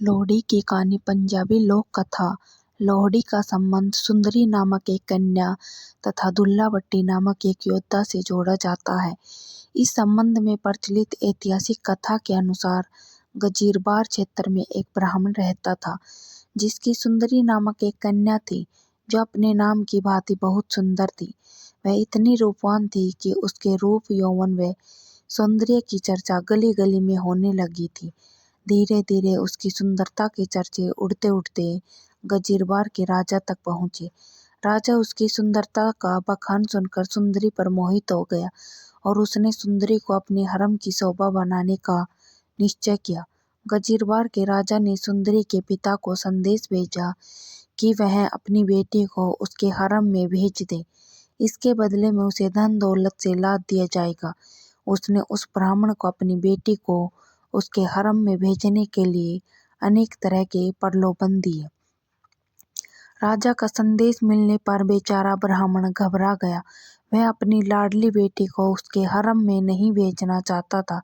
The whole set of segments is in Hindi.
लोहड़ी की कहानी पंजाबी लोक कथा। लोहड़ी का संबंध सुंदरी नामक एक कन्या तथा दुल्ला भट्टी नामक एक योद्धा से जोड़ा जाता है। इस संबंध में प्रचलित ऐतिहासिक कथा के अनुसार गजीरबार क्षेत्र में एक ब्राह्मण रहता था, जिसकी सुंदरी नामक एक कन्या थी, जो अपने नाम की भांति बहुत सुंदर थी। वह इतनी रूपवान थी कि उसके रूप, यौवन व सौंदर्य की चर्चा गली गली में होने लगी थी। धीरे धीरे उसकी सुंदरता के चर्चे उड़ते उड़ते गजीरबार के राजा तक पहुंचे। राजा उसकी सुंदरता का बखान सुनकर सुंदरी पर मोहित हो गया और उसने सुंदरी को अपने हरम की शोभा बनाने का निश्चय किया। गजीरबार के राजा ने सुंदरी के पिता को संदेश भेजा कि वह अपनी बेटी को उसके हरम में भेज दे। इसके बदले में उसे धन दौलत से लाद दिया जाएगा। उसने उस ब्राह्मण को अपनी बेटी को उसके हरम में भेजने के लिए अनेक तरह के प्रलोभन दिए। राजा का संदेश मिलने पर बेचारा ब्राह्मण घबरा गया। वह अपनी लाडली बेटी को उसके हरम में नहीं भेजना चाहता था।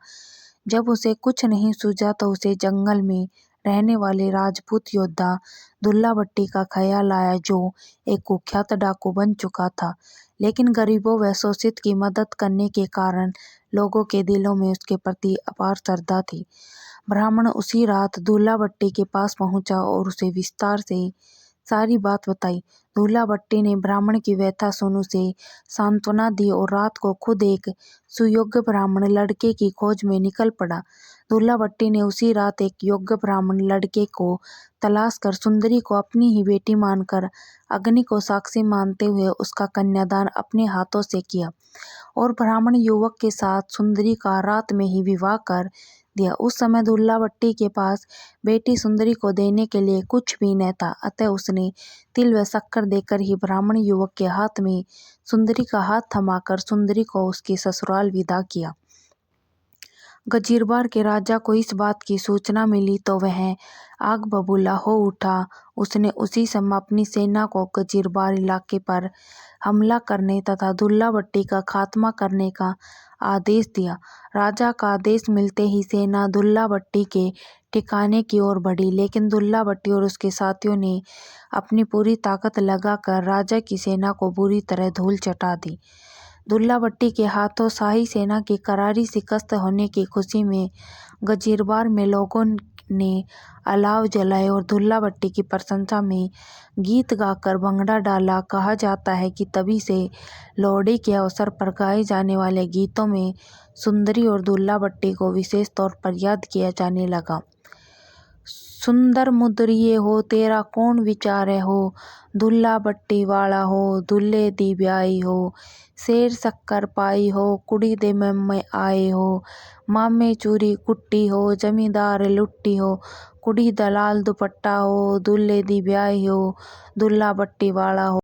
जब उसे कुछ नहीं सूझा तो उसे जंगल में रहने वाले राजपूत योद्धा दुल्ला भट्टी का ख्याल आया, जो एक कुख्यात डाकू बन चुका था, लेकिन गरीबों व शोषित की मदद करने के कारण लोगों के दिलों में उसके प्रति अपार श्रद्धा थी। ब्राह्मण उसी रात दुल्ला भट्टी के पास पहुंचा और उसे विस्तार से सारी बात बताई। दुल्ला भट्टी ने ब्राह्मण की व्यथा सुन उसे सांत्वना दी और रात को खुद एक सुयोग्य ब्राह्मण लड़के की खोज में निकल पड़ा। दुल्ला भट्टी ने उसी रात एक योग्य ब्राह्मण लड़के को तलाश कर सुंदरी को अपनी ही बेटी मानकर अग्नि को साक्षी मानते हुए उसका कन्यादान अपने हाथों से किया और ब्राह्मण युवक के साथ सुंदरी का रात में ही विवाह कर दिया। उस समय दुल्ला भट्टी के पास बेटी सुंदरी को देने के लिए कुछ भी न था, अतः उसने तिल व शक्कर देकर ही ब्राह्मण युवक के हाथ में सुंदरी का हाथ थमाकर सुंदरी को उसके ससुराल विदा किया। गजीरबार के राजा को इस बात की सूचना मिली तो वह आग बबूला हो उठा। उसने उसी समय अपनी सेना को गजीरबार इलाके पर हमला करने तथा दुल्ला भट्टी का खात्मा करने का आदेश दिया। राजा का आदेश मिलते ही सेना दुल्ला भट्टी के ठिकाने की ओर बढ़ी, लेकिन दुल्ला भट्टी और उसके साथियों ने अपनी पूरी ताकत लगाकर राजा की सेना को बुरी तरह धूल चटा दी। दुल्ला भट्टी के हाथों शाही सेना की करारी शिकस्त होने की खुशी में गजीरबार में लोगों ने अलाव जलाए और दुल्ला भट्टी की प्रशंसा में गीत गाकर भंगड़ा डाला। कहा जाता है कि तभी से लोहड़ी के अवसर पर गाए जाने वाले गीतों में सुंदरी और दुल्ला भट्टी को विशेष तौर पर याद किया जाने लगा। सुंदर मुदरिये हो तेरा कौन विचार हो, दुल्ला भट्टी वाला हो दुल्ले दी ब्याई हो, शेर शक्कर पाई हो कुड़ी दे में आए हो, मामे चूरी कुट्टी हो जमींदार लुट्टी हो, कुड़ी दलाल दुपट्टा हो दुल्ले दी ब्याई हो, दुल्ला भट्टी वाला हो।